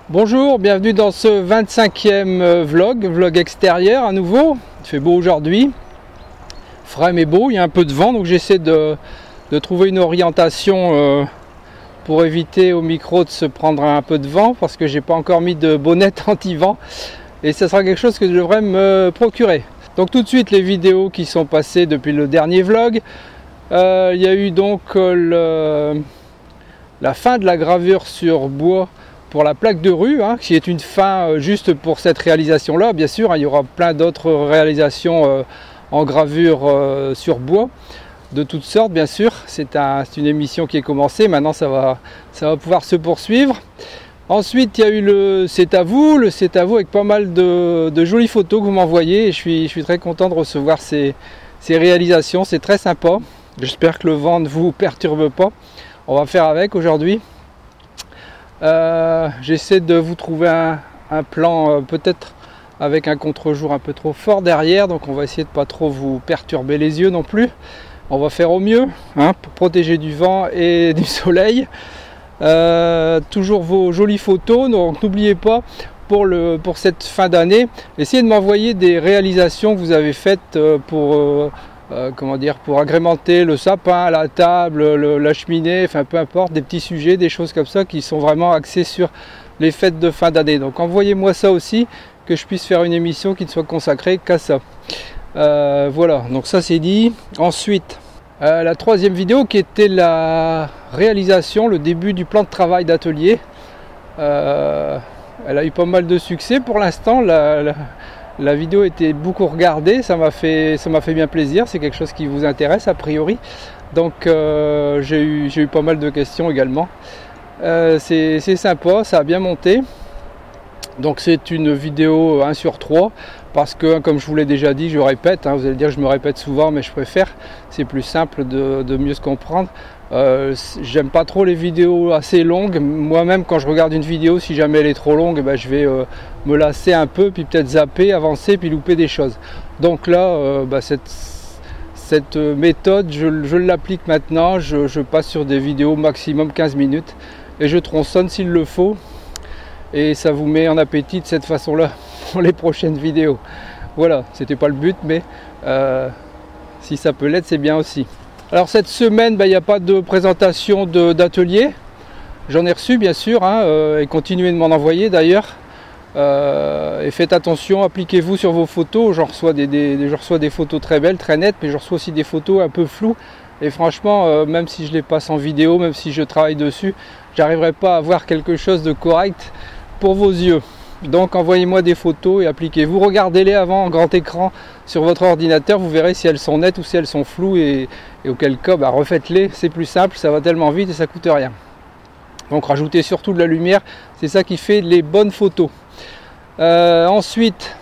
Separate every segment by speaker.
Speaker 1: Bonjour, bienvenue dans ce 25e vlog extérieur à nouveau. Il fait beau aujourd'hui, frais mais beau, il y a un peu de vent, donc j'essaie de trouver une orientation pour éviter au micro de se prendre un peu de vent, parce que j'ai pas encore mis de bonnette anti-vent et ça sera quelque chose que je devrais me procurer. Donc tout de suite les vidéos qui sont passées depuis le dernier vlog. Il y a eu donc la fin de la gravure sur bois pour la plaque de rue, qui est une fin juste pour cette réalisation là. Bien sûr, il y aura plein d'autres réalisations en gravure sur bois de toutes sortes, bien sûr. C'est une émission qui est commencée, maintenant ça va pouvoir se poursuivre. Ensuite il y a eu le C'est à vous avec pas mal de jolies photos que vous m'envoyez, et je suis très content de recevoir ces réalisations, c'est très sympa. J'espère que le vent ne vous perturbe pas. On va faire avec aujourd'hui. J'essaie de vous trouver un plan peut-être avec un contre-jour un peu trop fort derrière, donc on va essayer de pas trop vous perturber les yeux non plus. On va faire au mieux pour protéger du vent et du soleil. Toujours vos jolies photos, donc n'oubliez pas pour cette fin d'année, essayez de m'envoyer des réalisations que vous avez faites pour agrémenter le sapin, la table, la cheminée, enfin peu importe, des petits sujets, des choses comme ça qui sont vraiment axés sur les fêtes de fin d'année. Donc envoyez-moi ça aussi, que je puisse faire une émission qui ne soit consacrée qu'à ça. Voilà, donc ça c'est dit. Ensuite, la troisième vidéo qui était la réalisation, le début du plan de travail d'atelier. Elle a eu pas mal de succès pour l'instant. La vidéo était beaucoup regardée, ça m'a fait bien plaisir, c'est quelque chose qui vous intéresse a priori. Donc j'ai eu pas mal de questions également. C'est sympa, ça a bien monté. Donc c'est une vidéo 1 sur 3, parce que comme je vous l'ai déjà dit, je répète, vous allez dire que je me répète souvent, mais je préfère, c'est plus simple de mieux se comprendre. J'aime pas trop les vidéos assez longues. Moi-même quand je regarde une vidéo, si jamais elle est trop longue, je vais me lasser un peu, puis peut-être zapper, avancer, puis louper des choses. Donc là, cette méthode, je l'applique maintenant. Je passe sur des vidéos maximum 15 minutes et je tronçonne s'il le faut, et ça vous met en appétit de cette façon-là pour les prochaines vidéos. Voilà, c'était pas le but, mais si ça peut l'être, c'est bien aussi. Alors cette semaine, il n'y a pas de présentation d'atelier. J'en ai reçu bien sûr, et continuez de m'en envoyer d'ailleurs. Et faites attention, appliquez-vous sur vos photos. Je reçois des photos très belles, très nettes, mais je reçois aussi des photos un peu floues. Et franchement, même si je les passe en vidéo, même si je travaille dessus, j'arriverai pas à avoir quelque chose de correct pour vos yeux. Donc envoyez-moi des photos et appliquez-vous. Regardez-les avant en grand écran sur votre ordinateur, vous verrez si elles sont nettes ou si elles sont floues, et auquel cas refaites-les, c'est plus simple, ça va tellement vite et ça coûte rien. Donc rajoutez surtout de la lumière, c'est ça qui fait les bonnes photos. Ensuite,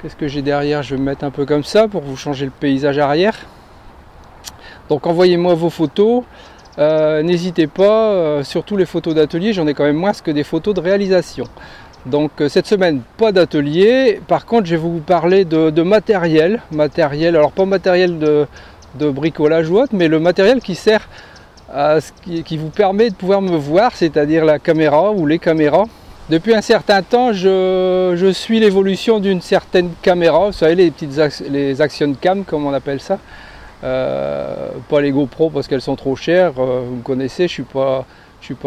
Speaker 1: qu'est-ce que j'ai derrière? Je vais me mettre un peu comme ça pour vous changer le paysage arrière. Donc envoyez-moi vos photos. N'hésitez pas, surtout les photos d'atelier, j'en ai quand même moins que des photos de réalisation. Donc cette semaine, pas d'atelier. Par contre, je vais vous parler de matériel, alors pas matériel de bricolage ou autre, mais le matériel qui sert qui vous permet de pouvoir me voir, c'est-à-dire la caméra ou les caméras. Depuis un certain temps, je suis l'évolution d'une certaine caméra, vous savez, les Action Cam comme on appelle ça. Pas les GoPro parce qu'elles sont trop chères, vous me connaissez, je suis pas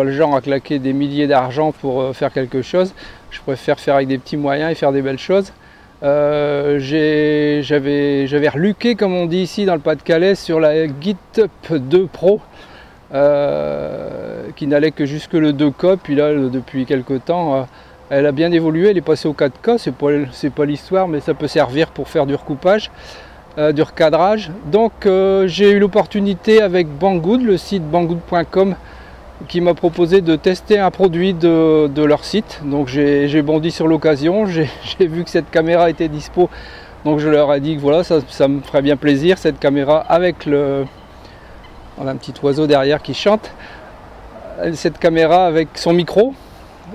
Speaker 1: le genre à claquer des milliers d'argent pour faire quelque chose. Je préfère faire avec des petits moyens et faire des belles choses. J'avais reluqué, comme on dit ici dans le Pas-de-Calais, sur la GitUp 2 Pro, qui n'allait que jusque le 2K, puis là depuis quelques temps elle a bien évolué, elle est passée au 4K, c'est pas l'histoire, mais ça peut servir pour faire du recoupage, du recadrage. Donc j'ai eu l'opportunité avec Banggood, le site banggood.com, qui m'a proposé de tester un produit de leur site. Donc j'ai bondi sur l'occasion, j'ai vu que cette caméra était dispo, donc je leur ai dit que voilà, ça me ferait bien plaisir, cette caméra avec on a un petit oiseau derrière qui chante, cette caméra avec son micro,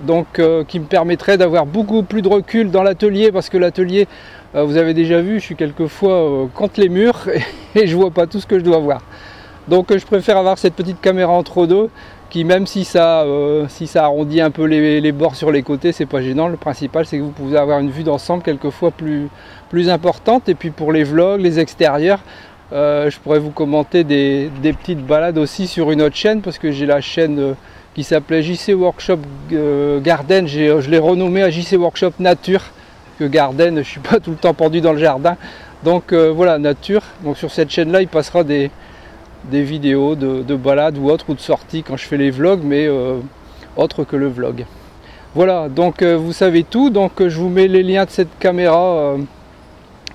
Speaker 1: donc qui me permettrait d'avoir beaucoup plus de recul dans l'atelier, parce que l'atelier, vous avez déjà vu, je suis quelquefois contre les murs et je vois pas tout ce que je dois voir. Donc je préfère avoir cette petite caméra entre deux qui même si ça arrondit un peu les bords sur les côtés, c'est pas gênant. Le principal c'est que vous pouvez avoir une vue d'ensemble quelquefois plus importante. Et puis pour les vlogs, les extérieurs, je pourrais vous commenter des petites balades aussi sur une autre chaîne, parce que j'ai la chaîne qui s'appelait JC Workshop Garden. Je l'ai renommé à JC Workshop Nature, que Garden, je suis pas tout le temps pendu dans le jardin. Donc voilà, nature. Donc sur cette chaîne là il passera des vidéos de balades ou autres, ou de sorties quand je fais les vlogs, mais autre que le vlog. Voilà, donc vous savez tout. Donc je vous mets les liens de cette caméra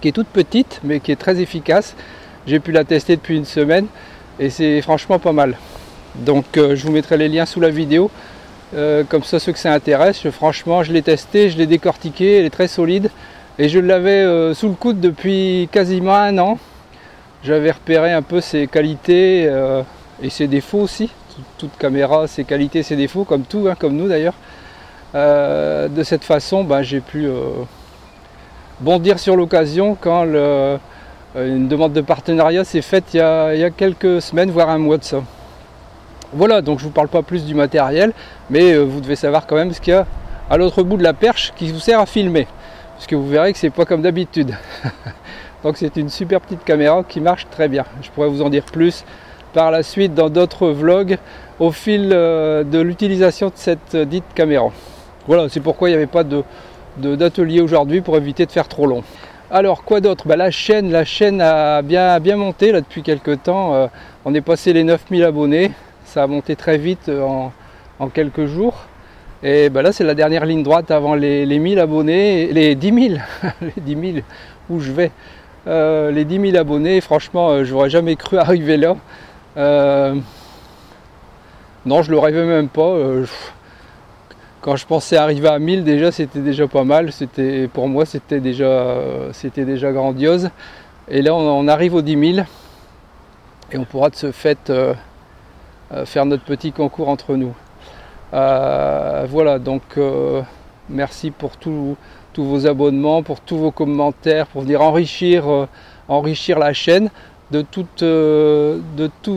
Speaker 1: qui est toute petite mais qui est très efficace. J'ai pu la tester depuis une semaine et c'est franchement pas mal. Donc je vous mettrai les liens sous la vidéo, comme ça ceux que ça intéresse. Franchement je l'ai testé, je l'ai décortiqué, elle est très solide et je l'avais sous le coude depuis quasiment un an. J'avais repéré un peu ses qualités et ses défauts aussi. Toute caméra, ses qualités, ses défauts, comme tout, hein, comme nous d'ailleurs. De cette façon, j'ai pu bondir sur l'occasion quand une demande de partenariat s'est faite il y a quelques semaines, voire un mois de ça. Voilà, donc je ne vous parle pas plus du matériel, mais vous devez savoir quand même ce qu'il y a à l'autre bout de la perche qui vous sert à filmer. Parce que vous verrez que c'est pas comme d'habitude. Donc c'est une super petite caméra qui marche très bien. Je pourrais vous en dire plus par la suite dans d'autres vlogs au fil de l'utilisation de cette dite caméra. Voilà, c'est pourquoi il n'y avait pas d'atelier aujourd'hui, pour éviter de faire trop long. Alors quoi d'autre? La chaîne a bien monté là, depuis quelques temps. On est passé les 9000 abonnés. Ça a monté très vite en quelques jours. Et là c'est la dernière ligne droite avant les 1000 abonnés, les 10 000, les 10 000 où je vais. Les 10 000 abonnés, franchement, j'aurais jamais cru arriver là. Non, je le rêvais même pas. Quand je pensais arriver à 1000, déjà, c'était déjà pas mal. Pour moi, c'était déjà grandiose. Et là, on arrive aux 10 000 et on pourra de ce fait faire notre petit concours entre nous. Voilà, donc merci pour tous vos abonnements, pour tous vos commentaires, pour venir enrichir la chaîne de tout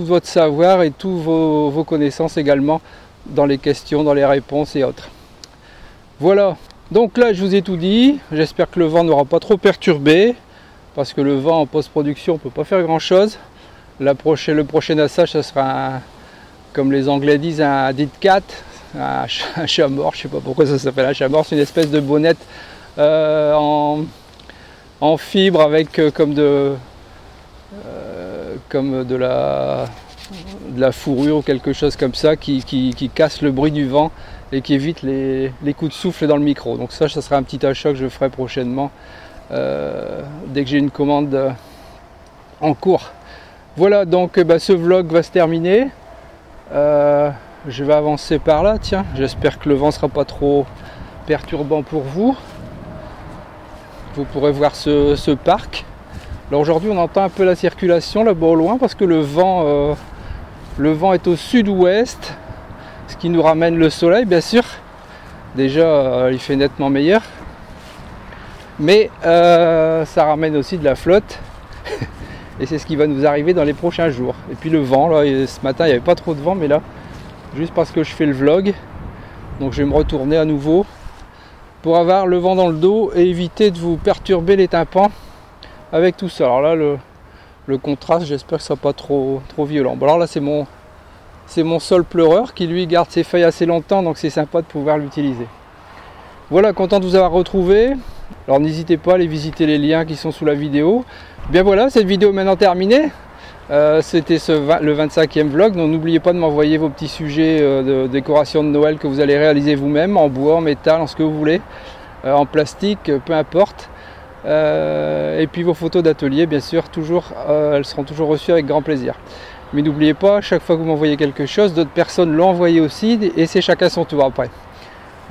Speaker 1: votre savoir et tous vos connaissances également dans les questions, dans les réponses et autres. Voilà, donc là je vous ai tout dit. J'espère que le vent n'aura pas trop perturbé, parce que le vent en post-production on ne peut pas faire grand chose. Le prochain assage, ça sera comme les Anglais disent, un dead cat, un chat mort. Je sais pas pourquoi ça s'appelle un chat mort. C'est une espèce de bonnette en fibre avec comme de la fourrure ou quelque chose comme ça qui casse le bruit du vent et qui évite les coups de souffle dans le micro. Donc ça sera un petit achat que je ferai prochainement dès que j'ai une commande en cours. Voilà, donc ce vlog va se terminer. Je vais avancer par là, tiens, j'espère que le vent ne sera pas trop perturbant pour vous. Vous pourrez voir ce parc. Alors aujourd'hui on entend un peu la circulation là-bas au loin, parce que le vent est au sud-ouest, ce qui nous ramène le soleil bien sûr. Déjà il fait nettement meilleur, mais ça ramène aussi de la flotte. Et c'est ce qui va nous arriver dans les prochains jours. Et puis le vent, là, ce matin il n'y avait pas trop de vent, mais là, juste parce que je fais le vlog, donc je vais me retourner à nouveau pour avoir le vent dans le dos et éviter de vous perturber les tympans avec tout ça. Alors là, le contraste, j'espère que ça ne sera pas trop violent. Bon, alors là, c'est mon sol pleureur qui lui garde ses feuilles assez longtemps, donc c'est sympa de pouvoir l'utiliser. Voilà, content de vous avoir retrouvé. Alors n'hésitez pas à aller visiter les liens qui sont sous la vidéo. Bien voilà, cette vidéo est maintenant terminée. C'était le 25e vlog. Donc n'oubliez pas de m'envoyer vos petits sujets de décoration de Noël que vous allez réaliser vous-même, en bois, en métal, en ce que vous voulez, en plastique, peu importe. Et puis vos photos d'atelier, bien sûr, elles seront toujours reçues avec grand plaisir. Mais n'oubliez pas, chaque fois que vous m'envoyez quelque chose, d'autres personnes l'ont envoyé aussi, et c'est chacun son tour après.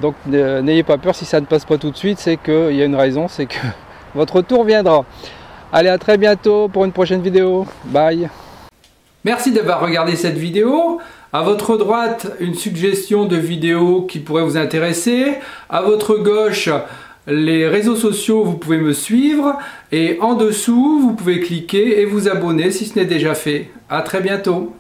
Speaker 1: Donc n'ayez pas peur si ça ne passe pas tout de suite, c'est qu'il y a une raison, c'est que votre tour viendra. Allez, à très bientôt pour une prochaine vidéo. Bye. Merci d'avoir regardé cette vidéo. À votre droite, une suggestion de vidéo qui pourrait vous intéresser. À votre gauche, les réseaux sociaux, vous pouvez me suivre. Et en dessous, vous pouvez cliquer et vous abonner si ce n'est déjà fait. À très bientôt.